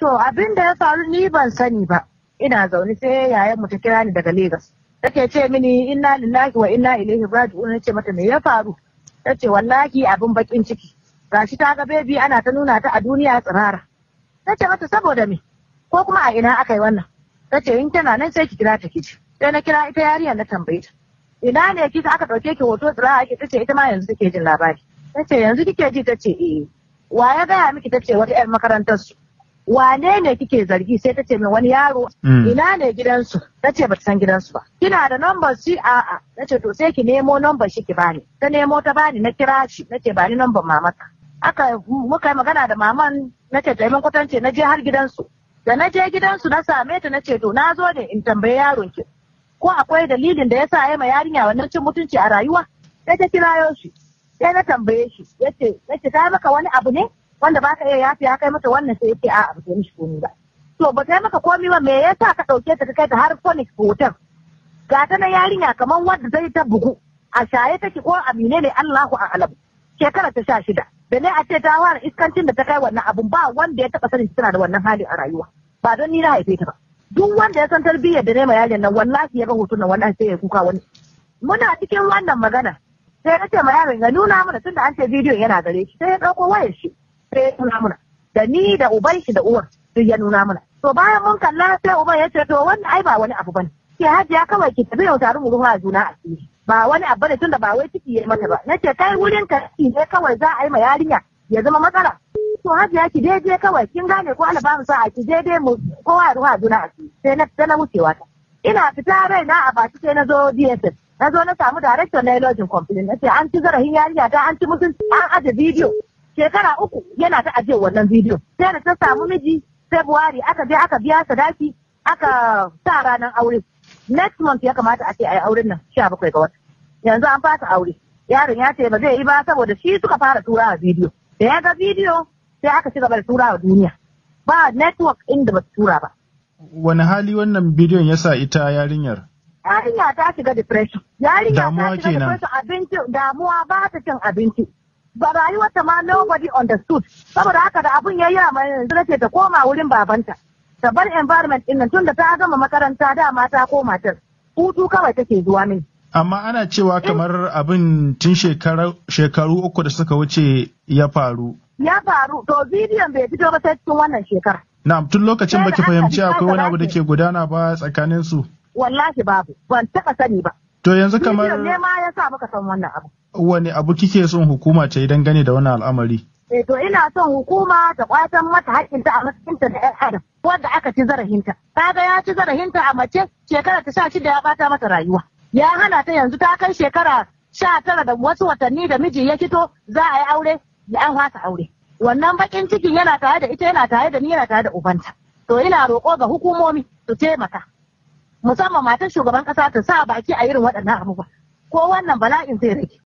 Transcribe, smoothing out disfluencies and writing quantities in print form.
To abin da ya faru ni ban sani ba. Ina zaune sai yayan mu ta kira ni daga Lagos. Take ce mini inna lillahi wa inna ilaihi raji'un. Nace mata me ya faru? Tace wallahi abin bakin ciki. Gashi ta ga baby ana ta nuna ta a duniya tsirara. Nace mata saboda me? Ko kuma a ina aka yi wannan? Tace in tana nan sai ki kira ta kici. Sai na kira ita yarinya na tambaye ta. Ina ne kika aka dauke ki hoto tsirara ake tace ita ma yanzu take jin labari. Tace yanzu kike ji tace eh. Wa ya gaya miki tace wata yar makarantar su. Wane ne kike zargi sai ta ce min wani yaro ina ne gidansu ta ce bata san gidansu ba kina da number shi a'a na ce to sai ki nemo number shi ki bani ta nemo ta bani na kira shi na ce bani number mamaka aka muka yi magana da maman na ce taimakon kwatance na je har gidansu da na je gidansu na same ta na ce to na zo ne in tambaye yaron ki ko akwai dalilin da yasa ya ma yarinya wannan cin mutunci a rayuwa sai ta kirayo shi sai na tambaye shi yace nace ta maka wani abu ne wanda baka iya yafi ya kai mata wannan sai yake a'a ba ta mishi komai ba to ba ta maka komai ba me yasa ka dauke ta kai ta har Phoenix hotel ga ta na yarinya kaman wanda zai ta bugu a shaye take ko amine ne Allahu a'lam shekara ta 16 da ne a ce ta fara iskancin da ta kai wannan abun ba wanda ya taba sanin tana da wannan hali a rayuwa ba don ni na haife ta ba duk wanda ya san tarbiyyar da ne ma yarin nan wallahi ya ga hoton nan wallahi sai ya kuka wani muna cikin wannan magana sai na ce ma yaron ya nuna mana tunda an ce bidiyon yana gare shi sai ya dauko wayar shi sai ya nuna mana da ni da uban shi da uwar sai ya nuna mana to bayan mun kalla sai uban ya ce to wannan ai ba wani abu bane ke hajiya kawai ki tafi yau tare mu ruwa juna a ciki ba wani abu ne tunda ba wai ciki yayi mata ba nace kai wurin ka ne kawai za a yi ma yarinya ya zama matsala to hajiya ki daidai kawai kin gane ko Allah ba mu sa a ki daidai mu kowa ruwa juna a ciki sai na wucewa ta ina fita rai na a baki sai na zo DSS na zo na samu director na lodging complaint nace an ci zarafin yarinya ta an ci mutunci an aje bidiyo shekara 3 yana ta ajiye wannan bidiyo sai da ta samu miji February aka je aka biya sadaki aka sa ranar aure next month ya kamata a ce a yi auren nan 17 ga wata yanzu an fasa aure yaron ya ce ba zai yi ba saboda shi suka fara tura a bidiyo da ya ga bidiyo sai aka ci gaba da tura wa duniya ba network inda ba tura ba wani hali wannan bidiyon ya sa ita yarinya ta shiga depression yarinya ta shiga depression abinci damuwa ba ta cin abinci ba rayuwarta ma nobody understood saboda haka da abun yayi mai yanzu nace ta koma wurin babanta ta bar environment din nan tunda ta gama makaranta dama ta koma ta hutu kawai take zuwa min amma ana cewa kamar abin tun shekaru 3 da suka wuce ya faru to bidiyon bai fito ba sai cikin wannan shekara na'am tun lokacin baki fahimci akwai wani abu da ke gudana ba tsakanin su wallahi babu ban taba sani ba to yanzu kamar bidiyon ne ma yasa muka san wannan abu wani abu kike son hukuma ta yi dangane da wannan al'amari? To ina son hukuma ta kwatan mata haƙƙinta a matsayinta da 'yan adam wanda aka ci zarafinta. Kaga ya ci zarafinta a mace shekara ta 16 ya bata mata rayuwa. Ya hana ta yanzu ta kai shekara 19 da wasu watanni da miji ya fito za a yi aure ya an fasa aure. Wannan bakin cikin yana tare da ita yana tare da ni yana tare da ubanta. To ina roƙo ga hukumomi su taimaka. Musamman matan shugaban ƙasa ta sa baki a irin waɗannan abubuwa. Ko wannan bala'in zai rage.